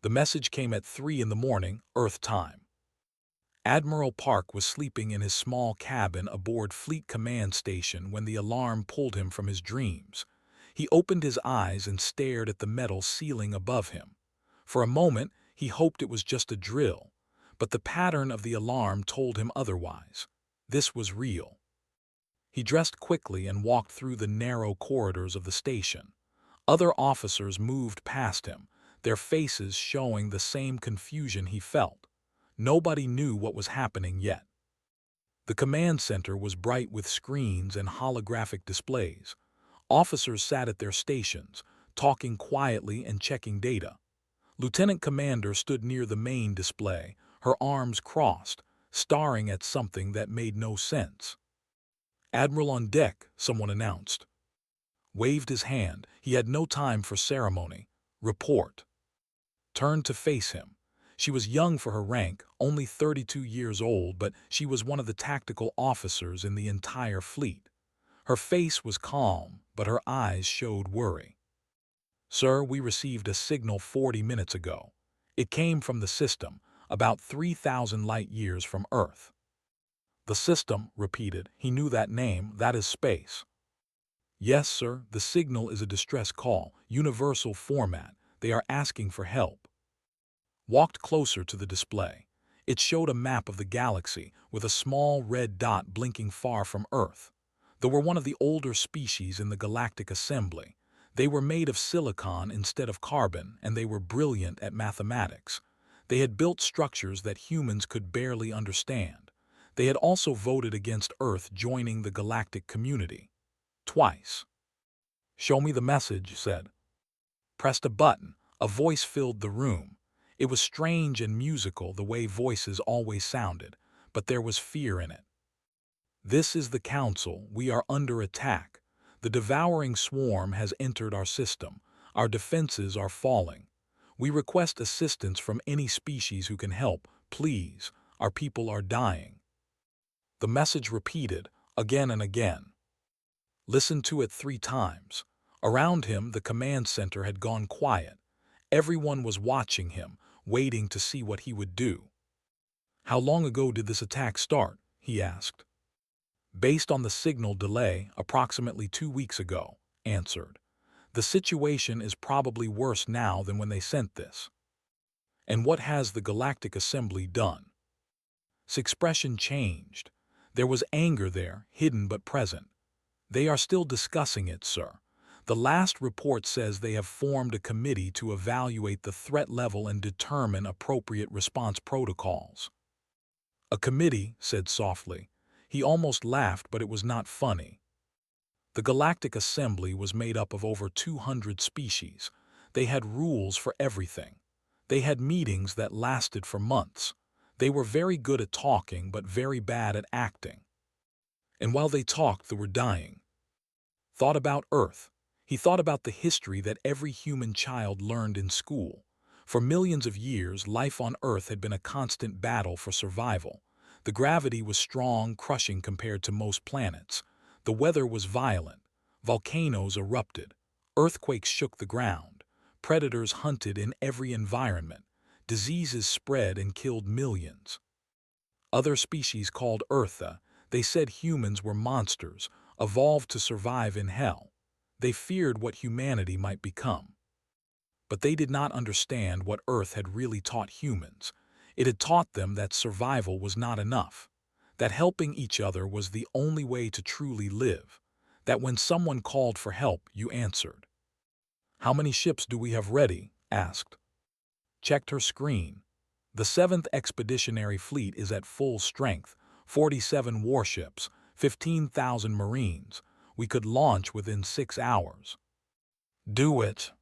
The message came at 3 in the morning, Earth time. Admiral Park was sleeping in his small cabin aboard Fleet Command Station when the alarm pulled him from his dreams. He opened his eyes and stared at the metal ceiling above him. For a moment, he hoped it was just a drill, but the pattern of the alarm told him otherwise. This was real. He dressed quickly and walked through the narrow corridors of the station. Other officers moved past him, their faces showing the same confusion he felt. Nobody knew what was happening yet. The command center was bright with screens and holographic displays. Officers sat at their stations, talking quietly and checking data. Lieutenant Commander stood near the main display, her arms crossed, staring at something that made no sense. "Admiral on deck," someone announced. Waved his hand. He had no time for ceremony. "Report." Turned to face him. She was young for her rank, only 32 years old, but she was one of the tactical officers in the entire fleet. Her face was calm, but her eyes showed worry. "Sir, we received a signal 40 minutes ago. It came from the system, about 3,000 light-years from Earth." "The system," repeated. He knew that name. "That is space." "Yes, sir. The signal is a distress call, universal format. They are asking for help." Walked closer to the display. It showed a map of the galaxy, with a small red dot blinking far from Earth. They were one of the older species in the Galactic Assembly. They were made of silicon instead of carbon, and they were brilliant at mathematics. They had built structures that humans could barely understand. They had also voted against Earth joining the galactic community. Twice. "Show me the message," said. Pressed a button. A voice filled the room. It was strange and musical the way voices always sounded, but there was fear in it. "This is the Council. We are under attack. The devouring swarm has entered our system. Our defenses are falling. We request assistance from any species who can help. Please, our people are dying." The message repeated, again and again. Listened to it 3 times. Around him, the command center had gone quiet. Everyone was watching him, waiting to see what he would do. "How long ago did this attack start?" he asked. "Based on the signal delay, approximately 2 weeks ago," answered. "The situation is probably worse now than when they sent this." "And what has the Galactic Assembly done?" His expression changed. There was anger there, hidden but present. "They are still discussing it, sir. The last report says they have formed a committee to evaluate the threat level and determine appropriate response protocols." "A committee," said softly. He almost laughed, but it was not funny. The Galactic Assembly was made up of over 200 species. They had rules for everything. They had meetings that lasted for months. They were very good at talking, but very bad at acting. And while they talked, they were dying. Thought about Earth. He thought about the history that every human child learned in school. For millions of years, life on Earth had been a constant battle for survival. The gravity was strong, crushing compared to most planets. The weather was violent. Volcanoes erupted. Earthquakes shook the ground. Predators hunted in every environment. Diseases spread and killed millions. Other species called Eartha, they said humans were monsters, evolved to survive in hell. They feared what humanity might become. But they did not understand what Earth had really taught humans. It had taught them that survival was not enough, that helping each other was the only way to truly live, that when someone called for help, you answered. "How many ships do we have ready?" asked. Checked her screen. "The 7th Expeditionary Fleet is at full strength, 47 warships, 15,000 Marines. We could launch within 6 hours." "Do it."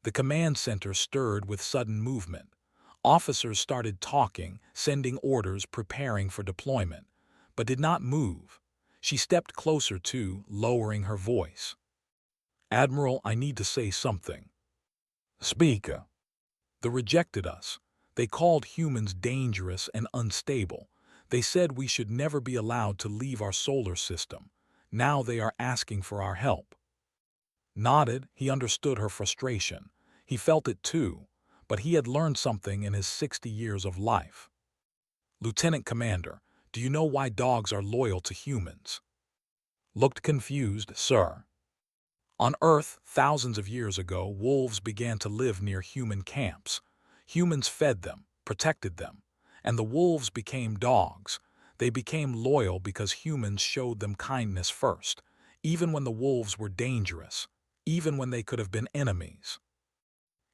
The command center stirred with sudden movement. Officers started talking, sending orders, preparing for deployment, but did not move. She stepped closer too, lowering her voice. "Admiral, I need to say something." "Speak." "They rejected us. They called humans dangerous and unstable. They said we should never be allowed to leave our solar system. Now they are asking for our help." Nodded. He understood her frustration. He felt it too. but he had learned something in his 60 years of life. "Lieutenant Commander, do you know why dogs are loyal to humans?" Looked confused, "Sir." On Earth, thousands of years ago, wolves began to live near human camps. Humans fed them, protected them, and the wolves became dogs. They became loyal because humans showed them kindness first, even when the wolves were dangerous, even when they could have been enemies.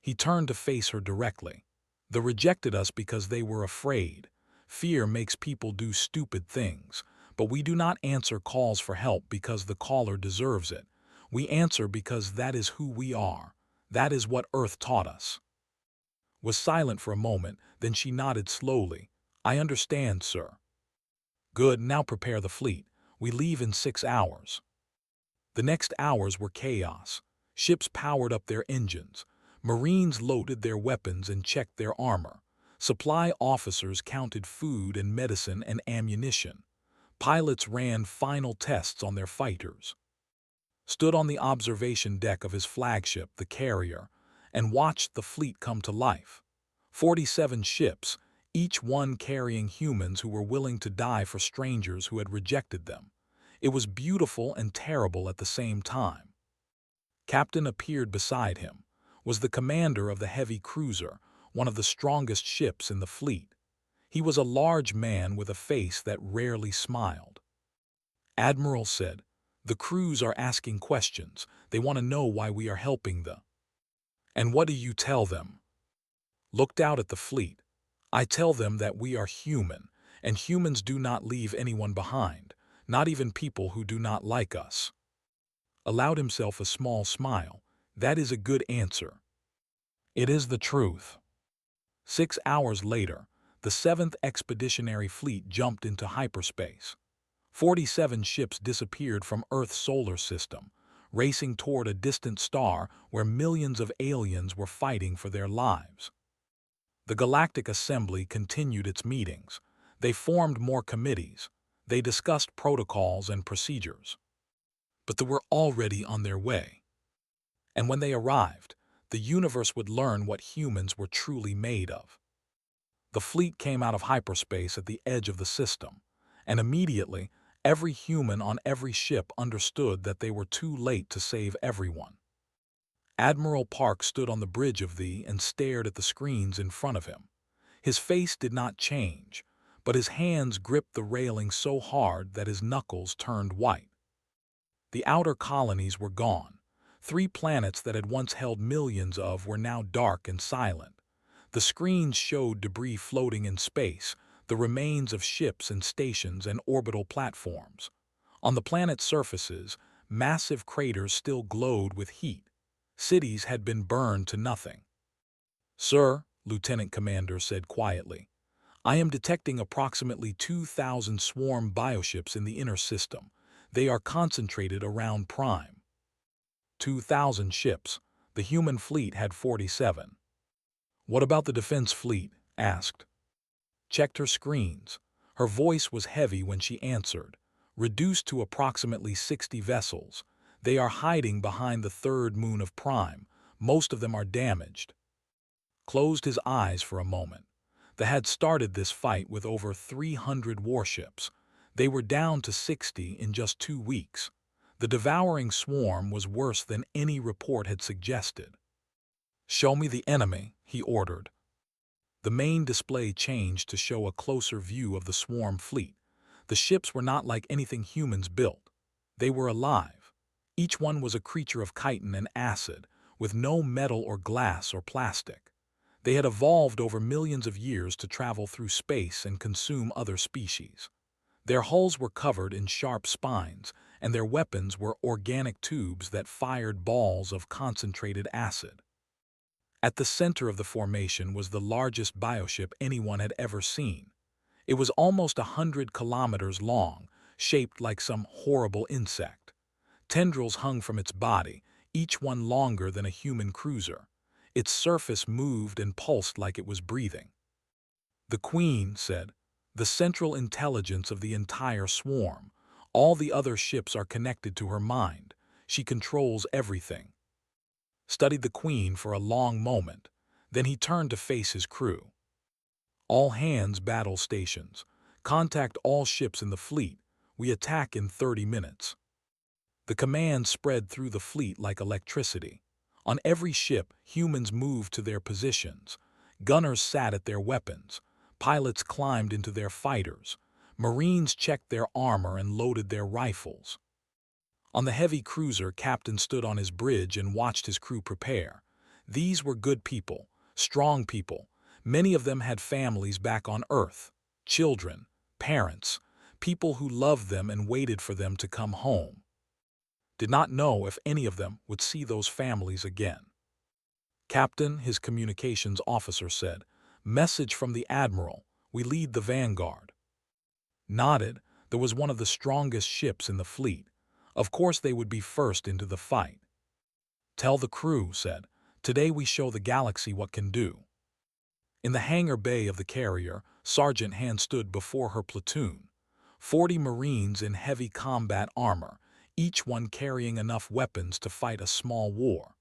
He turned to face her directly. "They rejected us because they were afraid. Fear makes people do stupid things, but we do not answer calls for help because the caller deserves it. We answer because that is who we are. That is what Earth taught us." Was silent for a moment, then she nodded slowly. "I understand, sir." "Good, now prepare the fleet. We leave in 6 hours." The next hours were chaos. Ships powered up their engines. Marines loaded their weapons and checked their armor. Supply officers counted food and medicine and ammunition. Pilots ran final tests on their fighters. Stood on the observation deck of his flagship, the carrier, and watched the fleet come to life. 47 ships, each one carrying humans who were willing to die for strangers who had rejected them. It was beautiful and terrible at the same time. Captain appeared beside him, was the commander of the heavy cruiser, one of the strongest ships in the fleet. He was a large man with a face that rarely smiled. "Admiral said, the crews are asking questions. They want to know why we are helping them." "And what do you tell them?" Looked out at the fleet. "I tell them that we are human, and humans do not leave anyone behind, not even people who do not like us." Allowed himself a small smile. "That is a good answer. It is the truth." 6 hours later, the 7th Expeditionary Fleet jumped into hyperspace. 47 ships disappeared from Earth's solar system, racing toward a distant star where millions of aliens were fighting for their lives. The Galactic Assembly continued its meetings. They formed more committees. They discussed protocols and procedures. But they were already on their way. And when they arrived, the universe would learn what humans were truly made of. The fleet came out of hyperspace at the edge of the system, and immediately, every human on every ship understood that they were too late to save everyone. Admiral Park stood on the bridge of the and stared at the screens in front of him. His face did not change, but his hands gripped the railing so hard that his knuckles turned white. The outer colonies were gone. 3 planets that had once held millions of were now dark and silent. The screens showed debris floating in space, the remains of ships and stations and orbital platforms. On the planet's surfaces, massive craters still glowed with heat. Cities had been burned to nothing. "Sir," Lieutenant Commander said quietly, "I am detecting approximately 2,000 swarm bioships in the inner system. They are concentrated around Prime." 2,000 ships. The human fleet had 47. "What about the defense fleet?" asked. Checked her screens. Her voice was heavy when she answered. "Reduced to approximately 60 vessels. They are hiding behind the third moon of Prime. Most of them are damaged." Closed his eyes for a moment. They had started this fight with over 300 warships. They were down to 60 in just 2 weeks. The devouring swarm was worse than any report had suggested. "Show me the enemy," he ordered. The main display changed to show a closer view of the swarm fleet. The ships were not like anything humans built. They were alive. Each one was a creature of chitin and acid, with no metal or glass or plastic. They had evolved over millions of years to travel through space and consume other species. Their hulls were covered in sharp spines, and their weapons were organic tubes that fired balls of concentrated acid. At the center of the formation was the largest bioship anyone had ever seen. It was almost 100 kilometers long, shaped like some horrible insect. Tendrils hung from its body, each one longer than a human cruiser. Its surface moved and pulsed like it was breathing. "The Queen," said, "the central intelligence of the entire swarm. All the other ships are connected to her mind. She controls everything." Studied the Queen for a long moment. Then he turned to face his crew. "All hands battle stations. Contact all ships in the fleet. We attack in 30 minutes." The command spread through the fleet like electricity. On every ship, humans moved to their positions. Gunners sat at their weapons. Pilots climbed into their fighters. Marines checked their armor and loaded their rifles. On the heavy cruiser, Captain stood on his bridge and watched his crew prepare. These were good people, strong people. Many of them had families back on Earth, children, parents, people who loved them and waited for them to come home. Did not know if any of them would see those families again. "Captain," his communications officer said, "message from the Admiral. We lead the vanguard." Nodded. There was one of the strongest ships in the fleet. Of course they would be first into the fight. "Tell the crew," said, "today we show the galaxy what can do." In the hangar bay of the carrier, Sergeant Han stood before her platoon. 40 Marines in heavy combat armor, each one carrying enough weapons to fight a small war.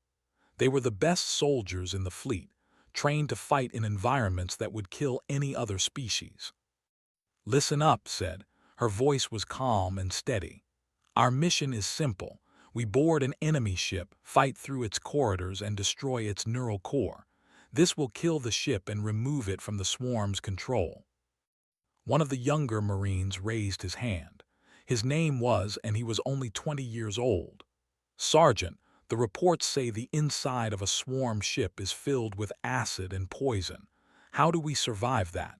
They were the best soldiers in the fleet, trained to fight in environments that would kill any other species. "Listen up," said. Her voice was calm and steady. "Our mission is simple. We board an enemy ship, fight through its corridors, and destroy its neural core. This will kill the ship and remove it from the swarm's control." One of the younger Marines raised his hand. His name was, and he was only 20 years old. "Sergeant, the reports say the inside of a swarm ship is filled with acid and poison. How do we survive that?"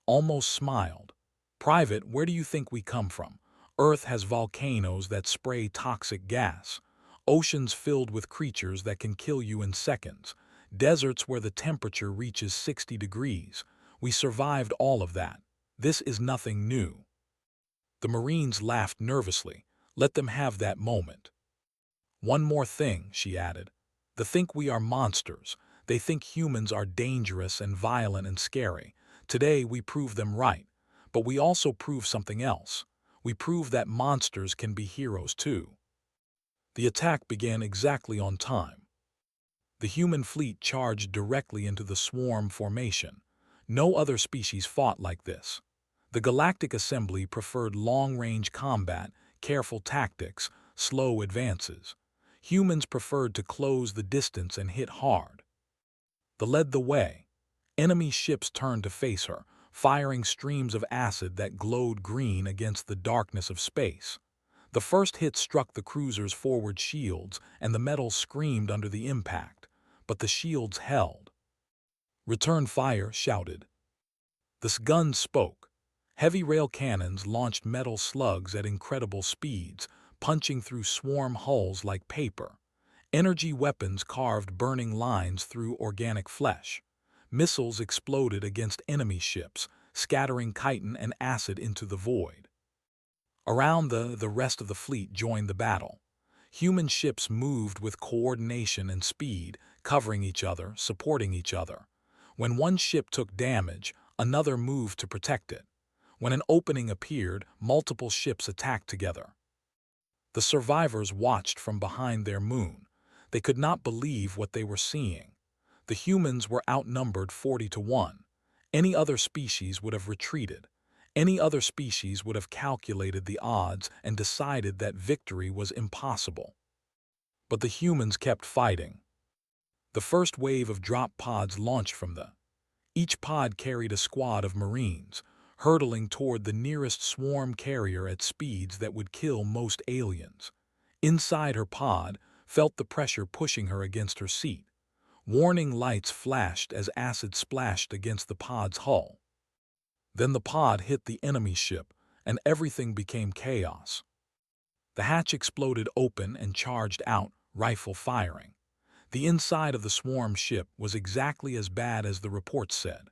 Almost smiled. "Private, where do you think we come from? Earth has volcanoes that spray toxic gas, oceans filled with creatures that can kill you in seconds, deserts where the temperature reaches 60 degrees. We survived all of that. This is nothing new." The Marines laughed nervously. Let them have that moment. "One more thing," she added. "They think we are monsters. They think humans are dangerous and violent and scary. Today we prove them right. But we also prove something else. We prove that monsters can be heroes too." The attack began exactly on time. The human fleet charged directly into the swarm formation. No other species fought like this. The Galactic Assembly preferred long-range combat, careful tactics, slow advances. Humans preferred to close the distance and hit hard. They led the way. Enemy ships turned to face her, firing streams of acid that glowed green against the darkness of space. The first hit struck the cruiser's forward shields, and the metal screamed under the impact. But the shields held. "Return fire," shouted. The guns spoke. Heavy rail cannons launched metal slugs at incredible speeds, punching through swarm hulls like paper. Energy weapons carved burning lines through organic flesh. Missiles exploded against enemy ships, scattering chitin and acid into the void. Around the rest of the fleet joined the battle. Human ships moved with coordination and speed, covering each other, supporting each other. When one ship took damage, another moved to protect it. When an opening appeared, multiple ships attacked together. The survivors watched from behind their moon. They could not believe what they were seeing. The humans were outnumbered 40-1. Any other species would have retreated. Any other species would have calculated the odds and decided that victory was impossible. But the humans kept fighting. The first wave of drop pods launched from each pod carried a squad of Marines, hurtling toward the nearest swarm carrier at speeds that would kill most aliens. Inside her pod, felt the pressure pushing her against her seat. Warning lights flashed as acid splashed against the pod's hull. Then the pod hit the enemy ship, and everything became chaos. The hatch exploded open and charged out, rifle firing. The inside of the swarm ship was exactly as bad as the reports said.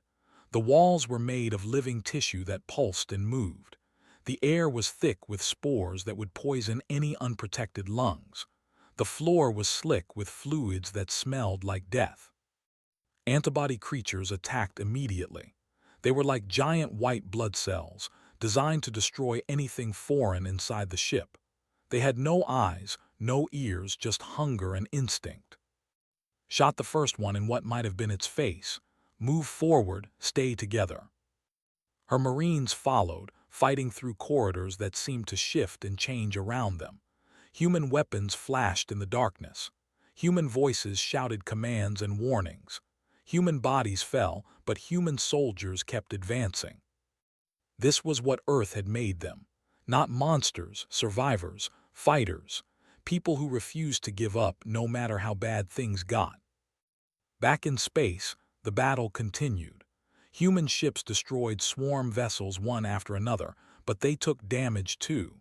The walls were made of living tissue that pulsed and moved. The air was thick with spores that would poison any unprotected lungs. The floor was slick with fluids that smelled like death. Antibody creatures attacked immediately. They were like giant white blood cells, designed to destroy anything foreign inside the ship. They had no eyes, no ears, just hunger and instinct. shot the first one in what might have been its face. Move forward, stay together. Her Marines followed, fighting through corridors that seemed to shift and change around them. Human weapons flashed in the darkness. Human voices shouted commands and warnings. Human bodies fell, but human soldiers kept advancing. This was what Earth had made them. Not monsters, survivors, fighters, people who refused to give up no matter how bad things got. Back in space, the battle continued. Human ships destroyed swarm vessels one after another, but they took damage too.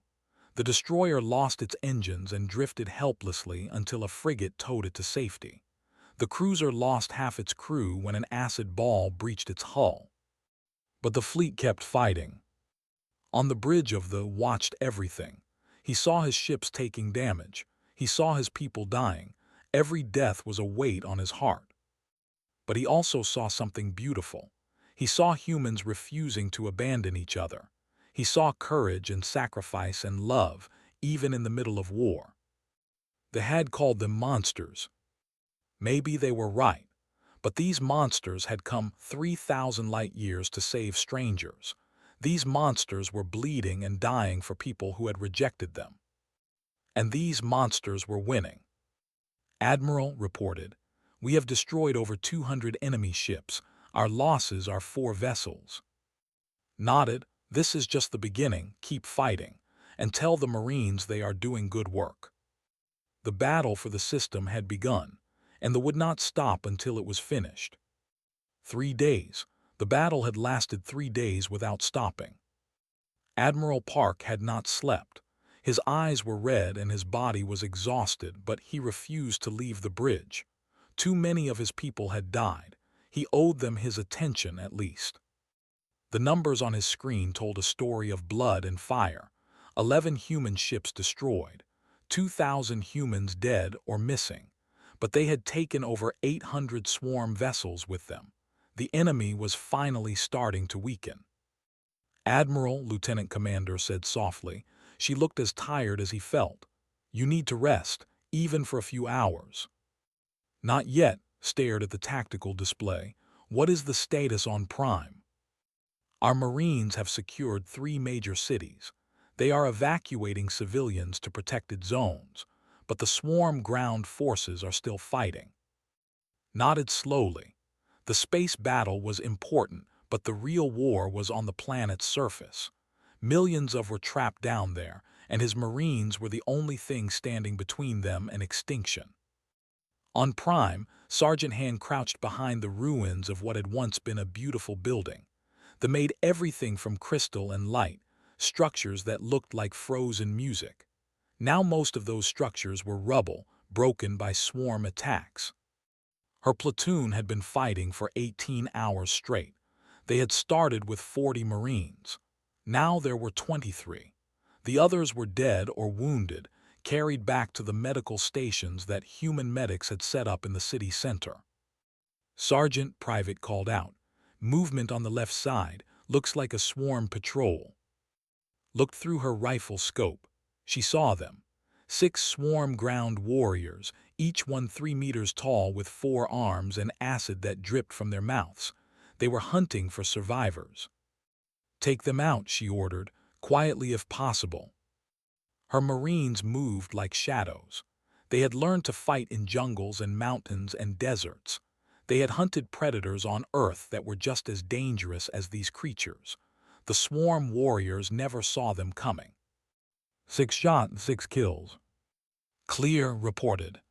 The destroyer lost its engines and drifted helplessly until a frigate towed it to safety. The cruiser lost half its crew when an acid ball breached its hull. But the fleet kept fighting. On the bridge of the watched everything. He saw his ships taking damage. He saw his people dying. Every death was a weight on his heart. But he also saw something beautiful. He saw humans refusing to abandon each other. He saw courage and sacrifice and love, even in the middle of war. They had called them monsters. Maybe they were right, but these monsters had come 3,000 light years to save strangers. These monsters were bleeding and dying for people who had rejected them. And these monsters were winning. Admiral reported, "We have destroyed over 200 enemy ships. Our losses are 4 vessels." Nodded, "This is just the beginning. Keep fighting, and tell the Marines they are doing good work." The battle for the system had begun, and it would not stop until it was finished. 3 days. The battle had lasted 3 days without stopping. Admiral Park had not slept. His eyes were red and his body was exhausted, but he refused to leave the bridge. Too many of his people had died. He owed them his attention at least. The numbers on his screen told a story of blood and fire. 11 human ships destroyed. 2,000 humans dead or missing. But they had taken over 800 swarm vessels with them. The enemy was finally starting to weaken. "Admiral," Lieutenant Commander said softly. She looked as tired as he felt. "You need to rest, even for a few hours." "Not yet," stared at the tactical display. "What is the status on Prime?" "Our Marines have secured 3 major cities. They are evacuating civilians to protected zones, but the swarm ground forces are still fighting." Nodded slowly. The space battle was important, but the real war was on the planet's surface. Millions were trapped down there, and his Marines were the only thing standing between them and extinction. On Prime, Sergeant Hand crouched behind the ruins of what had once been a beautiful building. They made everything from crystal and light, structures that looked like frozen music. Now most of those structures were rubble, broken by swarm attacks. Her platoon had been fighting for 18 hours straight. They had started with 40 Marines. Now there were 23. The others were dead or wounded, carried back to the medical stations that human medics had set up in the city center. Sergeant Private called out, "Movement on the left side, looks like a swarm patrol." Looked through her rifle scope. She saw them. 6 swarm ground warriors, each one 3 meters tall with 4 arms and acid that dripped from their mouths. They were hunting for survivors. "Take them out," she ordered, quietly if possible. Her Marines moved like shadows. They had learned to fight in jungles and mountains and deserts. They had hunted predators on Earth that were just as dangerous as these creatures. The swarm warriors never saw them coming. 6 shots, 6 kills. Clear, reported.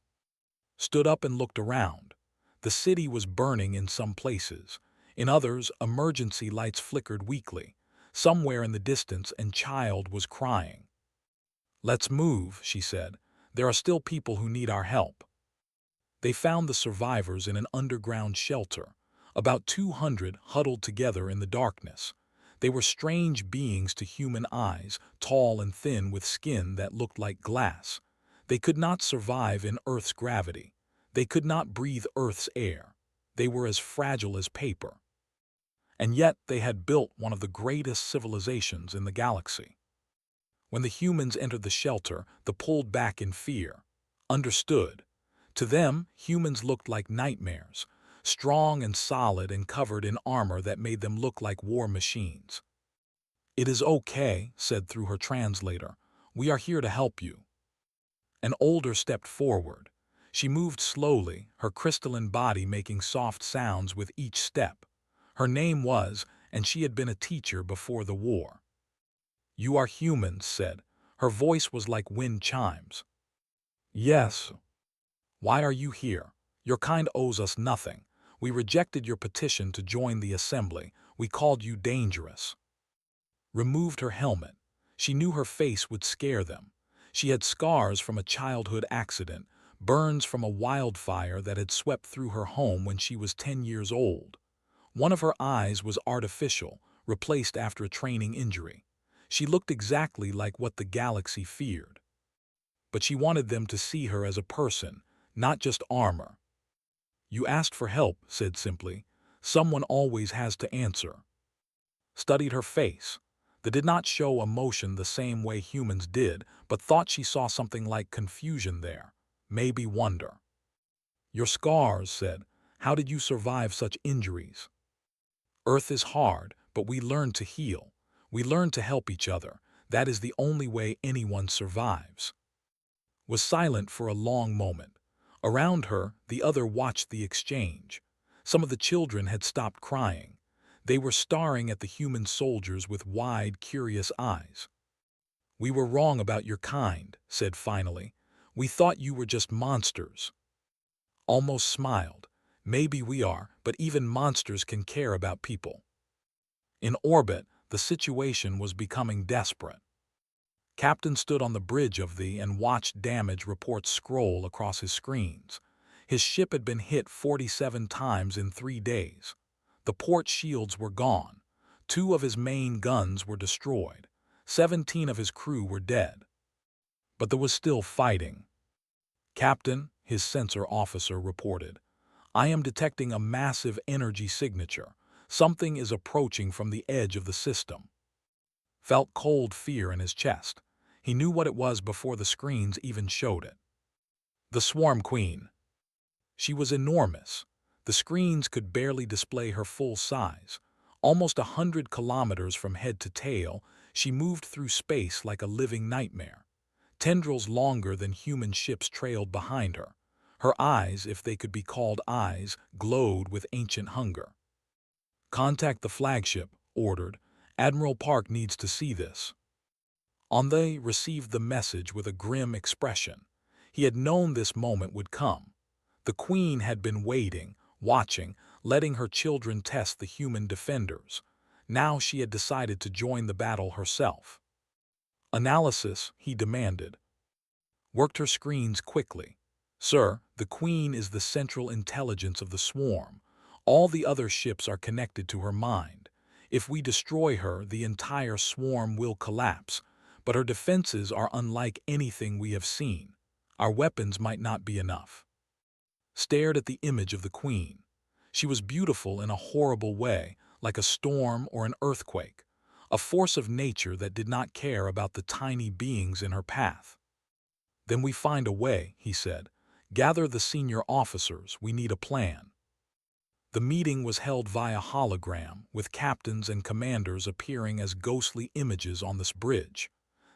Stood up and looked around. The city was burning in some places. In others, emergency lights flickered weakly. Somewhere in the distance, a child was crying. "Let's move," she said. "There are still people who need our help." They found the survivors in an underground shelter, about 200 huddled together in the darkness. They were strange beings to human eyes, tall and thin with skin that looked like glass. They could not survive in Earth's gravity. They could not breathe Earth's air. They were as fragile as paper. And yet they had built one of the greatest civilizations in the galaxy. When the humans entered the shelter, they pulled back in fear. Understood. To them, humans looked like nightmares, strong and solid and covered in armor that made them look like war machines. "It is okay," said through her translator. "We are here to help you." An older stepped forward. She moved slowly, her crystalline body making soft sounds with each step. Her name was, and she had been a teacher before the war. "You are humans," said. Her voice was like wind chimes. "Yes." "Why are you here? Your kind owes us nothing. We rejected your petition to join the assembly. We called you dangerous." Removed her helmet. She knew her face would scare them. She had scars from a childhood accident, burns from a wildfire that had swept through her home when she was 10 years old. One of her eyes was artificial, replaced after a training injury. She looked exactly like what the galaxy feared. But she wanted them to see her as a person, not just armor. "You asked for help," said simply. "Someone always has to answer." Studied her face. They did not show emotion the same way humans did, but thought she saw something like confusion there, maybe wonder. "Your scars," said. "How did you survive such injuries?" "Earth is hard, but we learn to heal. We learn to help each other. That is the only way anyone survives." Was silent for a long moment. Around her, the other watched the exchange. Some of the children had stopped crying. They were staring at the human soldiers with wide, curious eyes. "We were wrong about your kind," said finally. "We thought you were just monsters." Almost smiled. "Maybe we are, but even monsters can care about people." In orbit, the situation was becoming desperate. Captain stood on the bridge of the and watched damage reports scroll across his screens. His ship had been hit 47 times in 3 days. The port shields were gone. 2 of his main guns were destroyed. 17 of his crew were dead. But there was still fighting. "Captain," his sensor officer reported, "I am detecting a massive energy signature. Something is approaching from the edge of the system." Felt cold fear in his chest. He knew what it was before the screens even showed it. The Swarm Queen. She was enormous. The screens could barely display her full size. Almost 100 kilometers from head to tail, she moved through space like a living nightmare. Tendrils longer than human ships trailed behind her. Her eyes, if they could be called eyes, glowed with ancient hunger. "Contact the flagship," ordered. "Admiral Park needs to see this." They received the message with a grim expression. He had known this moment would come. The Queen had been waiting, watching, letting her children test the human defenders. Now she had decided to join the battle herself. "Analysis," he demanded. Worked her screens quickly. "Sir, the Queen is the central intelligence of the swarm. All the other ships are connected to her mind. If we destroy her, the entire swarm will collapse. But her defenses are unlike anything we have seen. Our weapons might not be enough." Stared at the image of the Queen. She was beautiful in a horrible way, like a storm or an earthquake, a force of nature that did not care about the tiny beings in her path. "Then we find a way," he said. "Gather the senior officers, we need a plan." The meeting was held via hologram, with captains and commanders appearing as ghostly images on this bridge.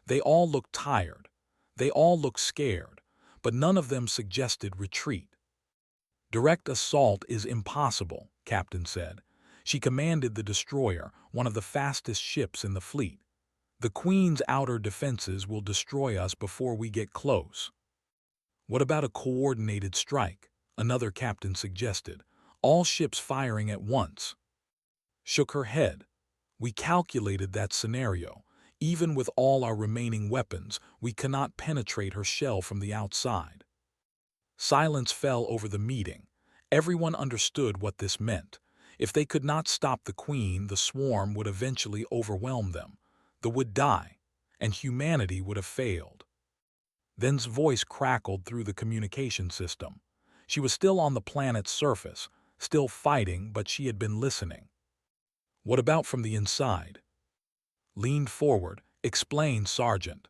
They all looked tired. They all looked scared, but none of them suggested retreat. "Direct assault is impossible," Captain said. She commanded the destroyer, one of the fastest ships in the fleet. "The Queen's outer defenses will destroy us before we get close." "What about a coordinated strike?" another captain suggested. "All ships firing at once." Shook her head. "We calculated that scenario. Even with all our remaining weapons, we cannot penetrate her shell from the outside." Silence fell over the meeting. Everyone understood what this meant. If they could not stop the Queen, the swarm would eventually overwhelm them. They would die, and humanity would have failed. Then's voice crackled through the communication system. She was still on the planet's surface, still fighting, but she had been listening. "What about from the inside?" Leaned forward, explained Sergeant.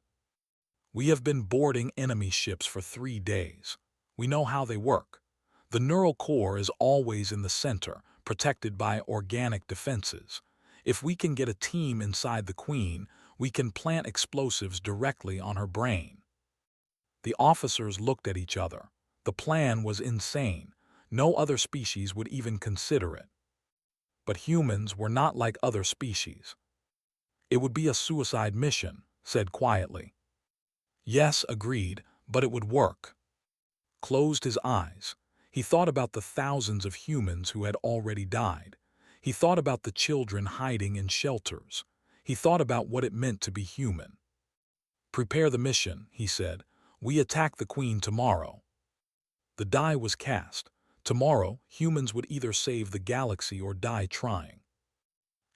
"We have been boarding enemy ships for 3 days. We know how they work. The neural core is always in the center, protected by organic defenses. If we can get a team inside the Queen, we can plant explosives directly on her brain. The officers looked at each other. The plan was insane. No other species would even consider it. But humans were not like other species. It would be a suicide mission, said quietly. Yes, agreed, but it would work. Closed his eyes. He thought about the thousands of humans who had already died. He thought about the children hiding in shelters. He thought about what it meant to be human. Prepare the mission, he said. We attack the Queen tomorrow. The die was cast. Tomorrow, humans would either save the galaxy or die trying.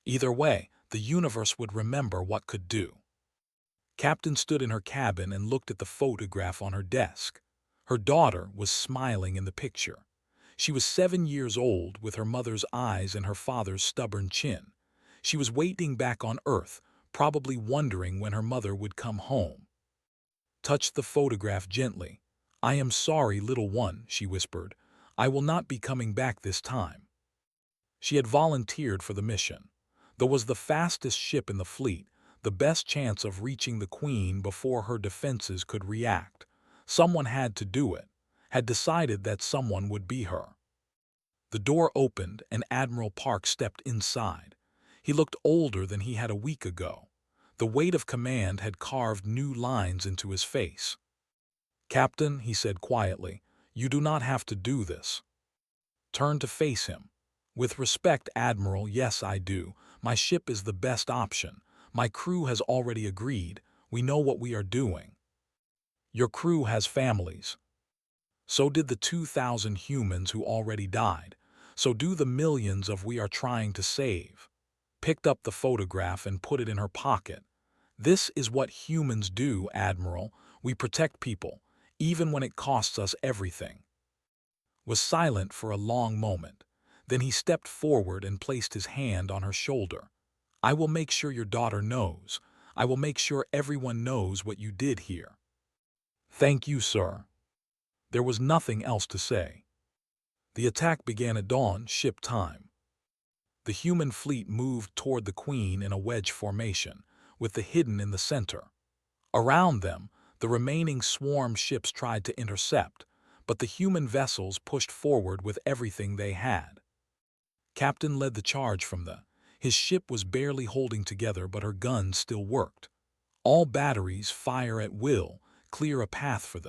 Either way, the universe would remember what could do. Captain stood in her cabin and looked at the photograph on her desk. Her daughter was smiling in the picture. She was 7 years old with her mother's eyes and her father's stubborn chin. She was waiting back on Earth, probably wondering when her mother would come home. Touched the photograph gently. I am sorry, little one, she whispered. I will not be coming back this time. She had volunteered for the mission. Though was the fastest ship in the fleet, the best chance of reaching the Queen before her defenses could react. Someone had to do it, had decided that someone would be her. The door opened and Admiral Park stepped inside. He looked older than he had a week ago. The weight of command had carved new lines into his face. Captain, he said quietly, you do not have to do this. Turned to face him. With respect, Admiral, yes I do. My ship is the best option. My crew has already agreed. We know what we are doing. Your crew has families. So did the 2,000 humans who already died. So do the millions of we are trying to save. Picked up the photograph and put it in her pocket. This is what humans do, Admiral. We protect people, even when it costs us everything. Was silent for a long moment. Then he stepped forward and placed his hand on her shoulder. I will make sure your daughter knows. I will make sure everyone knows what you did here. Thank you, sir. There was nothing else to say. The attack began at dawn, ship time. The human fleet moved toward the Queen in a wedge formation, with the hidden in the center. Around them, the remaining swarm ships tried to intercept, but the human vessels pushed forward with everything they had. Captain led the charge from his ship was barely holding together, but her guns still worked. All batteries fire at will, clear a path for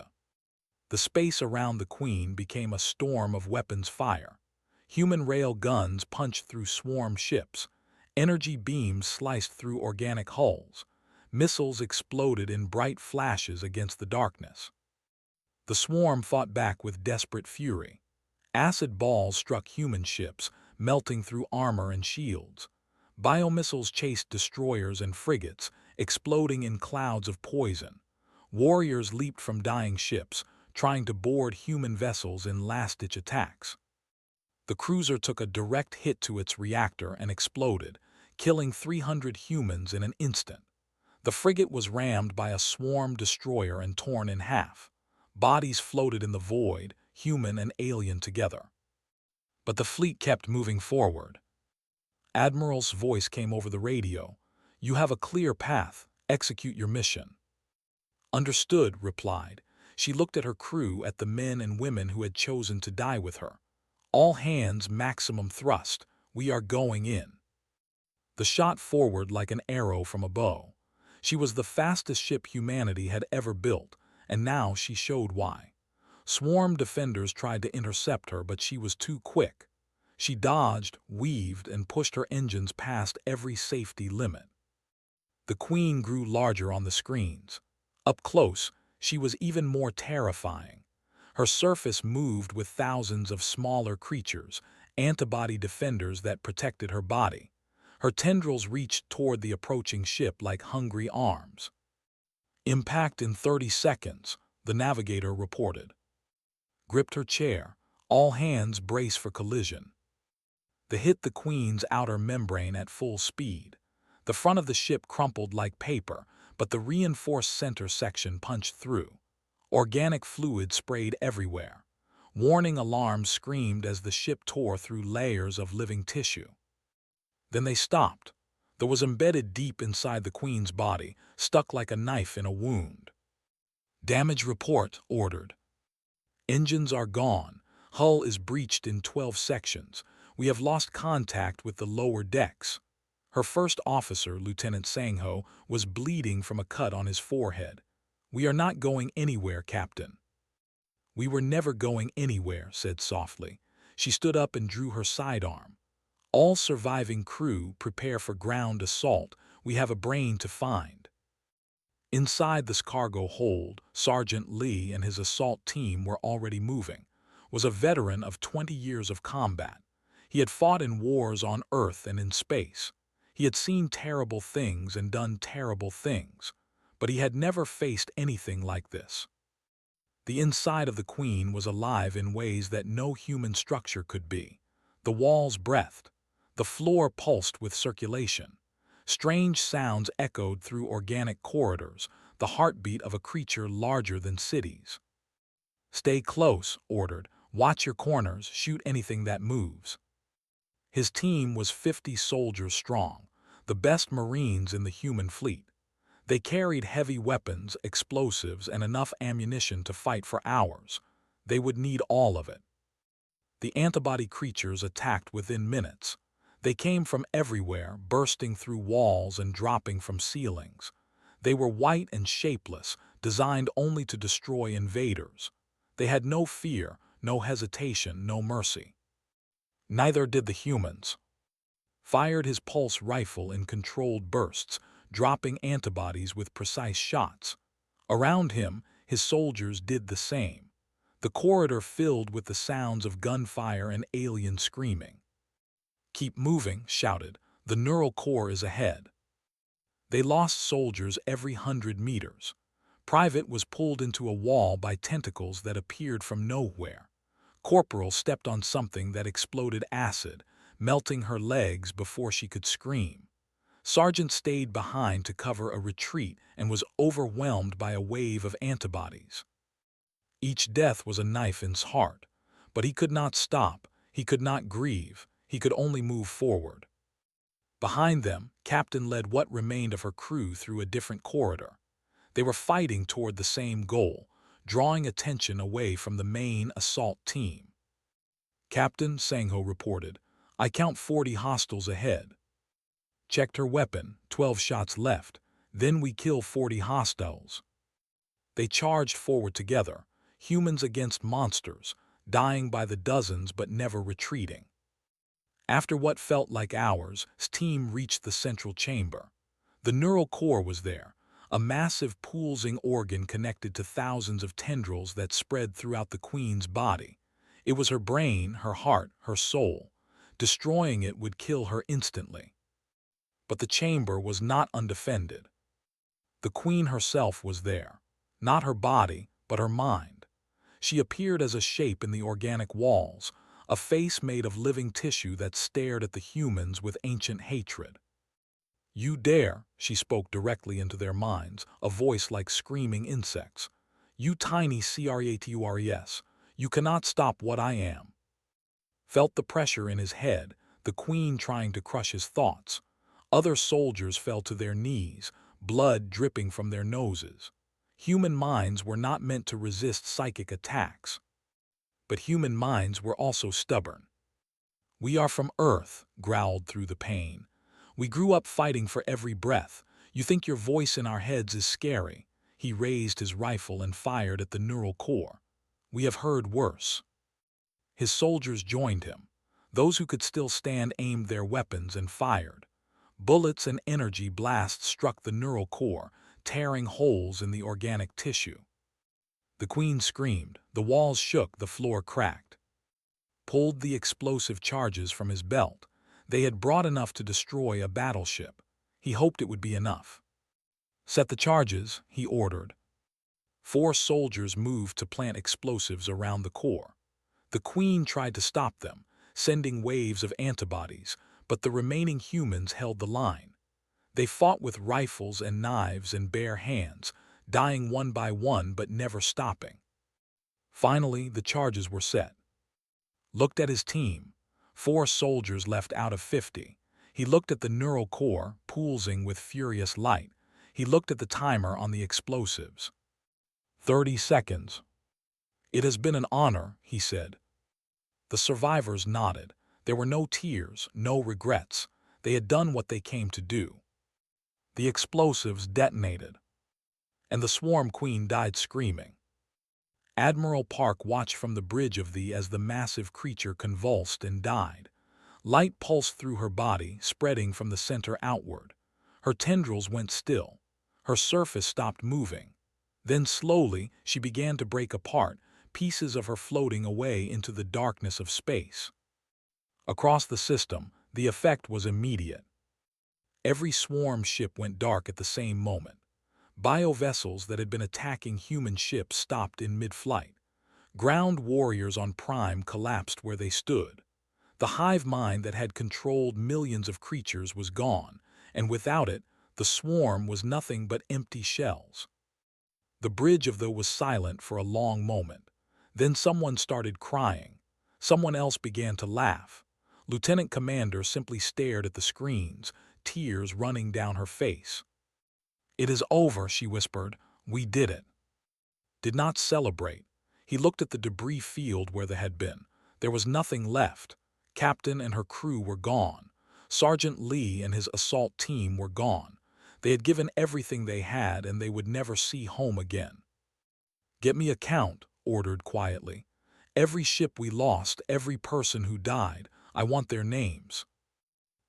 The space around the Queen became a storm of weapons fire. Human rail guns punched through swarm ships. Energy beams sliced through organic hulls. Missiles exploded in bright flashes against the darkness. The swarm fought back with desperate fury. Acid balls struck human ships, melting through armor and shields. Biomissiles chased destroyers and frigates, exploding in clouds of poison. Warriors leaped from dying ships, trying to board human vessels in last-ditch attacks. The cruiser took a direct hit to its reactor and exploded, killing 300 humans in an instant. The frigate was rammed by a swarm destroyer and torn in half. Bodies floated in the void, human and alien together. But the fleet kept moving forward. Admiral's voice came over the radio. You have a clear path. Execute your mission. Understood, replied. She looked at her crew, at the men and women who had chosen to die with her. All hands, maximum thrust. We are going in. The shot forward like an arrow from a bow. She was the fastest ship humanity had ever built, and now she showed why. Swarm defenders tried to intercept her, but she was too quick. She dodged, weaved, and pushed her engines past every safety limit. The Queen grew larger on the screens. Up close, she was even more terrifying. Her surface moved with thousands of smaller creatures, antibody defenders that protected her body. Her tendrils reached toward the approaching ship like hungry arms. Impact in 30 seconds, the navigator reported. Gripped her chair. All hands brace for collision. They hit the Queen's outer membrane at full speed. The front of the ship crumpled like paper, but the reinforced center section punched through. Organic fluid sprayed everywhere. Warning alarms screamed as the ship tore through layers of living tissue. Then they stopped. There was embedded deep inside the Queen's body, stuck like a knife in a wound. Damage report ordered. Engines are gone. Hull is breached in 12 sections. We have lost contact with the lower decks. Her first officer, Lieutenant Sangho, was bleeding from a cut on his forehead. We are not going anywhere, Captain. We were never going anywhere, said softly. She stood up and drew her sidearm. All surviving crew prepare for ground assault. We have a brain to find. Inside this cargo hold, Sergeant Lee and his assault team were already moving. Was a veteran of 20 years of combat. He had fought in wars on Earth and in space. He had seen terrible things and done terrible things, but he had never faced anything like this. The inside of the Queen was alive in ways that no human structure could be. The walls breathed. The floor pulsed with circulation. Strange sounds echoed through organic corridors, the heartbeat of a creature larger than cities. Stay close, ordered. Watch your corners, shoot anything that moves. His team was 50 soldiers strong, the best Marines in the human fleet. They carried heavy weapons, explosives, and enough ammunition to fight for hours. They would need all of it. The antibody creatures attacked within minutes. They came from everywhere, bursting through walls and dropping from ceilings. They were white and shapeless, designed only to destroy invaders. They had no fear, no hesitation, no mercy. Neither did the humans. Fired his pulse rifle in controlled bursts, dropping antibodies with precise shots. Around him, his soldiers did the same. The corridor filled with the sounds of gunfire and alien screaming. Keep moving, shouted. The neural core is ahead. They lost soldiers every 100 meters. Private was pulled into a wall by tentacles that appeared from nowhere. Corporal stepped on something that exploded acid, melting her legs before she could scream. Sergeant stayed behind to cover a retreat and was overwhelmed by a wave of antibodies. Each death was a knife in his heart, but he could not stop, he could not grieve, he could only move forward. Behind them, Captain led what remained of her crew through a different corridor. They were fighting toward the same goal, drawing attention away from the main assault team. Captain, Sangho reported, I count 40 hostiles ahead. Checked her weapon, 12 shots left. Then we kill 40 hostiles. They charged forward together, humans against monsters, dying by the dozens but never retreating. After what felt like hours, his team reached the central chamber. The neural core was there, a massive pulsing organ connected to thousands of tendrils that spread throughout the Queen's body. It was her brain, her heart, her soul. Destroying it would kill her instantly. But the chamber was not undefended. The Queen herself was there, not her body, but her mind. She appeared as a shape in the organic walls, a face made of living tissue that stared at the humans with ancient hatred. You dare, she spoke directly into their minds, a voice like screaming insects. You tiny creatures, you cannot stop what I am. Felt the pressure in his head, the Queen trying to crush his thoughts. Other soldiers fell to their knees, blood dripping from their noses. Human minds were not meant to resist psychic attacks. But human minds were also stubborn. We are from Earth, growled through the pain. We grew up fighting for every breath. You think your voice in our heads is scary. He raised his rifle and fired at the neural core. We have heard worse. His soldiers joined him. Those who could still stand aimed their weapons and fired. Bullets and energy blasts struck the neural core, tearing holes in the organic tissue. The Queen screamed, the walls shook, the floor cracked. Pulled the explosive charges from his belt. They had brought enough to destroy a battleship. He hoped it would be enough. Set the charges, he ordered. 4 soldiers moved to plant explosives around the core. The Queen tried to stop them, sending waves of antibodies, but the remaining humans held the line. They fought with rifles and knives and bare hands, dying one by one but never stopping. Finally, the charges were set. Looked at his team. 4 soldiers left out of 50. He looked at the neural core, pulsing with furious light. He looked at the timer on the explosives. 30 seconds. "It has been an honor," he said. The survivors nodded. There were no tears, no regrets. They had done what they came to do. The explosives detonated, and the Swarm Queen died screaming. Admiral Park watched from the bridge of the as the massive creature convulsed and died. Light pulsed through her body, spreading from the center outward. Her tendrils went still. Her surface stopped moving. Then slowly she began to break apart, pieces of her floating away into the darkness of space. Across the system, the effect was immediate. Every swarm ship went dark at the same moment. Biovessels that had been attacking human ships stopped in mid-flight. Ground warriors on Prime collapsed where they stood. The hive mind that had controlled millions of creatures was gone, and without it, the swarm was nothing but empty shells. The bridge of the was silent for a long moment. Then someone started crying. Someone else began to laugh. Lieutenant Commander simply stared at the screens, tears running down her face. "It is over," she whispered. "We did it." Did not celebrate. He looked at the debris field where they had been. There was nothing left. Captain and her crew were gone. Sergeant Lee and his assault team were gone. They had given everything they had, and they would never see home again. "Get me a count," ordered quietly. "Every ship we lost, every person who died, I want their names."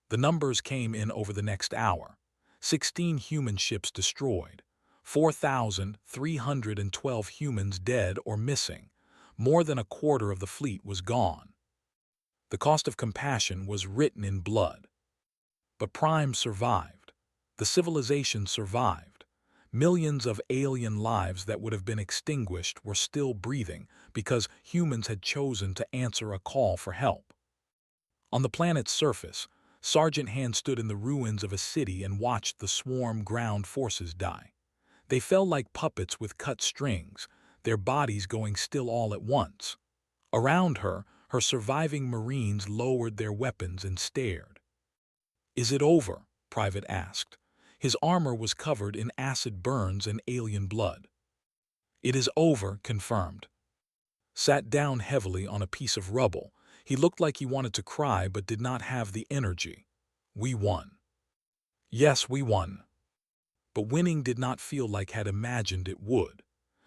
The numbers came in over the next hour. 16 human ships destroyed. 4,312 humans dead or missing. More than a quarter of the fleet was gone. The cost of compassion was written in blood. But Prime survived. The civilization survived. Millions of alien lives that would have been extinguished were still breathing because humans had chosen to answer a call for help. On the planet's surface, Sergeant Hand stood in the ruins of a city and watched the swarm ground forces die. They fell like puppets with cut strings, their bodies going still all at once. Around her, her surviving Marines lowered their weapons and stared. "Is it over?" Private asked. His armor was covered in acid burns and alien blood. "It is over," confirmed. Sat down heavily on a piece of rubble. He looked like he wanted to cry but did not have the energy. "We won." "Yes, we won." But winning did not feel like had imagined it would.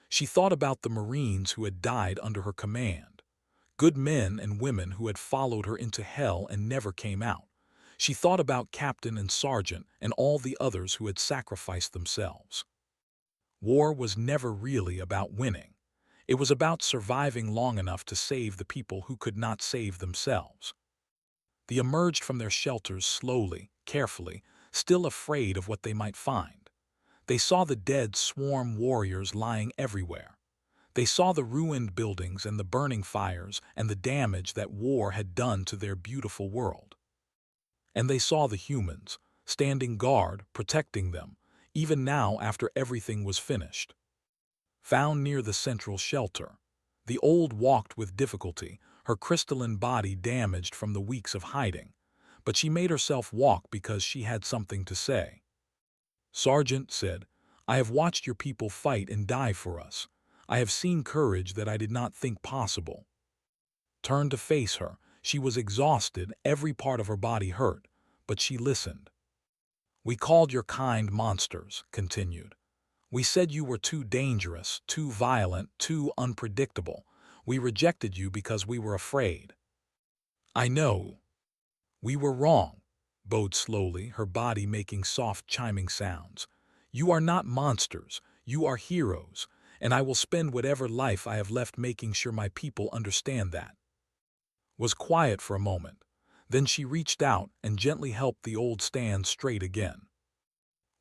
She thought about the Marines who had died under her command. Good men and women who had followed her into hell and never came out. She thought about Captain and Sergeant and all the others who had sacrificed themselves. War was never really about winning. It was about surviving long enough to save the people who could not save themselves. They emerged from their shelters slowly, carefully, still afraid of what they might find. They saw the dead swarm warriors lying everywhere. They saw the ruined buildings and the burning fires and the damage that war had done to their beautiful world. And they saw the humans, standing guard, protecting them, even now after everything was finished. Found near the central shelter, the old walked with difficulty, her crystalline body damaged from the weeks of hiding, but she made herself walk because she had something to say. "Sergeant," said, "I have watched your people fight and die for us. I have seen courage that I did not think possible." Turned to face her. She was exhausted, every part of her body hurt, but she listened. "We called your kind monsters," continued. "We said you were too dangerous, too violent, too unpredictable. We rejected you because we were afraid." "I know. We were wrong," bowed slowly, her body making soft chiming sounds. "You are not monsters, you are heroes, and I will spend whatever life I have left making sure my people understand that." Was quiet for a moment. Then she reached out and gently helped the old stand straight again.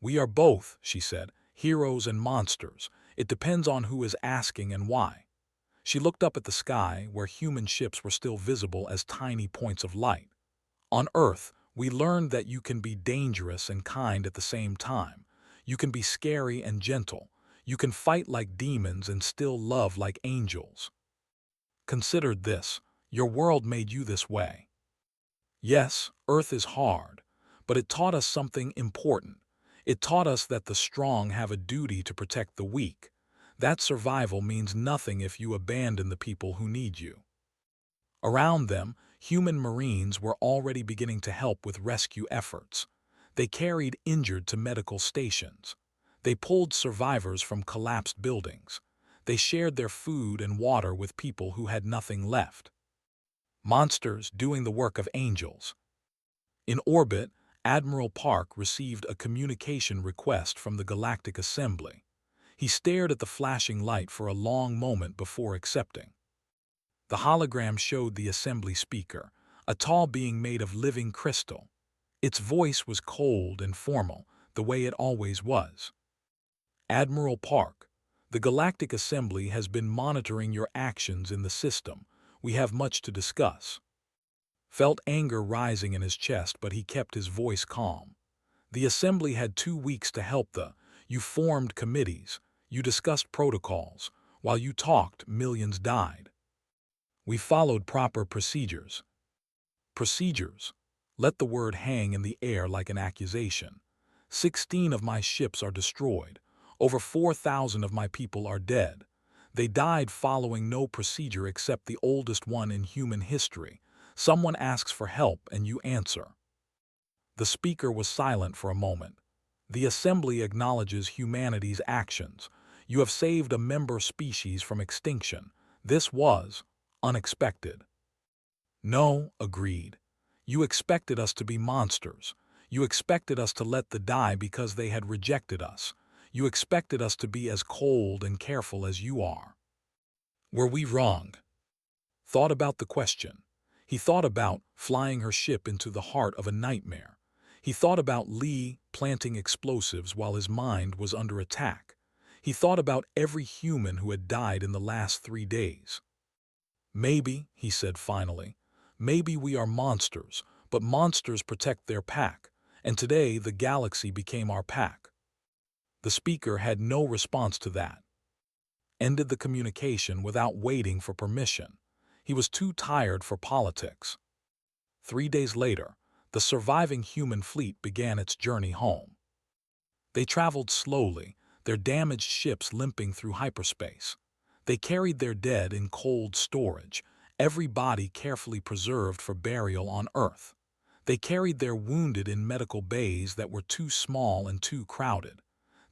"We are both," she said, "heroes and monsters. It depends on who is asking and why." She looked up at the sky, where human ships were still visible as tiny points of light. "On Earth, we learned that you can be dangerous and kind at the same time. You can be scary and gentle. You can fight like demons and still love like angels. Consider this, your world made you this way. Yes, Earth is hard, but it taught us something important. It taught us that the strong have a duty to protect the weak. That survival means nothing if you abandon the people who need you. Around them, human Marines were already beginning to help with rescue efforts. They carried injured to medical stations. They pulled survivors from collapsed buildings. They shared their food and water with people who had nothing left. Monsters doing the work of angels. In orbit, Admiral Park received a communication request from the Galactic Assembly. He stared at the flashing light for a long moment before accepting. The hologram showed the assembly speaker, a tall being made of living crystal. Its voice was cold and formal, the way it always was. Admiral Park, the Galactic Assembly has been monitoring your actions in the system. We have much to discuss. Felt anger rising in his chest, but he kept his voice calm. The Assembly had 2 weeks to help you formed committees, you discussed protocols. While you talked, millions died. We followed proper procedures. Procedures. Let the word hang in the air like an accusation. 16 of my ships are destroyed. Over 4,000 of my people are dead. They died following no procedure except the oldest one in human history. Someone asks for help and you answer. The speaker was silent for a moment. The assembly acknowledges humanity's actions. You have saved a member species from extinction. This was unexpected. No, agreed. You expected us to be monsters. You expected us to let them die because they had rejected us. You expected us to be as cold and careful as you are. Were we wrong? Thought about the question. He thought about flying her ship into the heart of a nightmare. He thought about Lee planting explosives while his mind was under attack. He thought about every human who had died in the last 3 days. Maybe, he said finally, maybe we are monsters, but monsters protect their pack, and today the galaxy became our pack. The speaker had no response to that. Ended the communication without waiting for permission. He was too tired for politics. 3 days later, the surviving human fleet began its journey home. They traveled slowly, their damaged ships limping through hyperspace. They carried their dead in cold storage, every body carefully preserved for burial on Earth. They carried their wounded in medical bays that were too small and too crowded.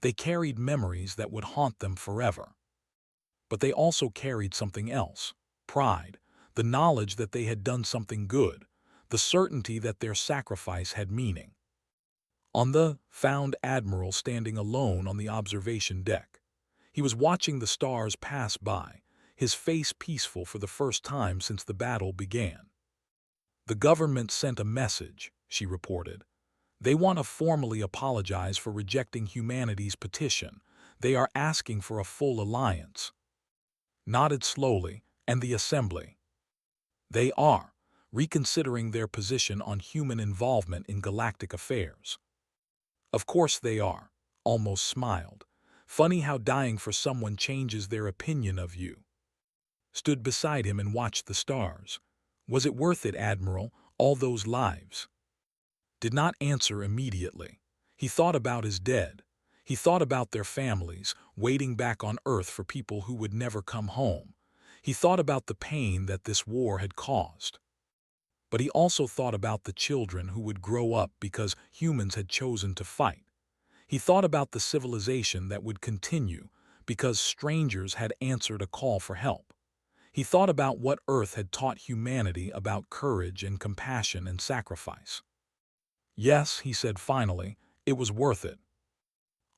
They carried memories that would haunt them forever. But they also carried something else, pride, the knowledge that they had done something good, the certainty that their sacrifice had meaning. On the found admiral standing alone on the observation deck. He was watching the stars pass by, his face peaceful for the first time since the battle began. The government sent a message, she reported. They want to formally apologize for rejecting humanity's petition. They are asking for a full alliance. Nodded slowly, and the assembly. They are reconsidering their position on human involvement in galactic affairs. Of course they are, almost smiled. Funny how dying for someone changes their opinion of you. Stood beside him and watched the stars. Was it worth it, Admiral, all those lives? Did not answer immediately. He thought about his dead. He thought about their families, waiting back on Earth for people who would never come home. He thought about the pain that this war had caused. But he also thought about the children who would grow up because humans had chosen to fight. He thought about the civilization that would continue because strangers had answered a call for help. He thought about what Earth had taught humanity about courage and compassion and sacrifice. Yes, he said finally, it was worth it.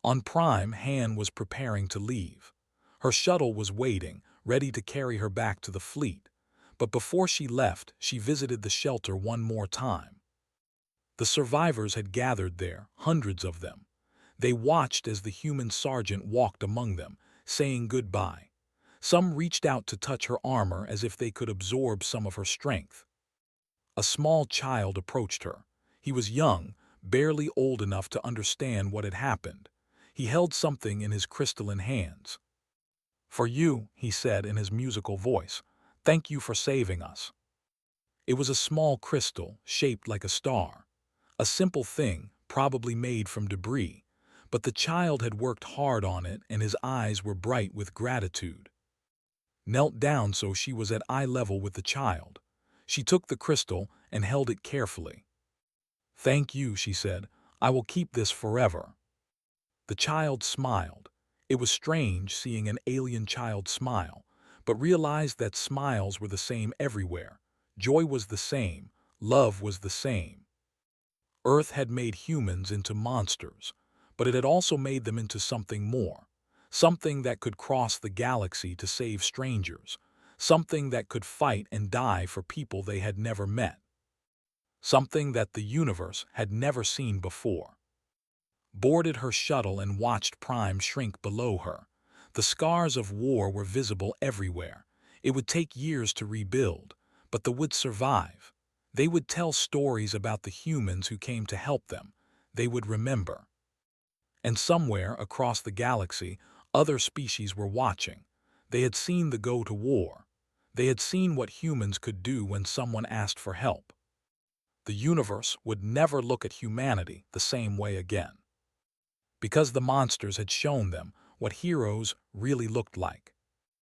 On Prime, Han was preparing to leave. Her shuttle was waiting, ready to carry her back to the fleet. But before she left, she visited the shelter one more time. The survivors had gathered there, hundreds of them. They watched as the human sergeant walked among them, saying goodbye. Some reached out to touch her armor as if they could absorb some of her strength. A small child approached her. He was young, barely old enough to understand what had happened. He held something in his crystalline hands. "For you," he said in his musical voice. "Thank you for saving us." It was a small crystal, shaped like a star. A simple thing, probably made from debris, but the child had worked hard on it and his eyes were bright with gratitude. Knelt down so she was at eye level with the child. She took the crystal and held it carefully. "Thank you," she said. "I will keep this forever." The child smiled. It was strange seeing an alien child smile, but realized that smiles were the same everywhere. Joy was the same. Love was the same. Earth had made humans into monsters, but it had also made them into something more. Something that could cross the galaxy to save strangers. Something that could fight and die for people they had never met. Something that the universe had never seen before. Boarded her shuttle and watched Prime shrink below her. The scars of war were visible everywhere. It would take years to rebuild, but they would survive. They would tell stories about the humans who came to help them. They would remember. And somewhere across the galaxy, other species were watching. They had seen the go to war. They had seen what humans could do when someone asked for help. The universe would never look at humanity the same way again, because the monsters had shown them what heroes really looked like.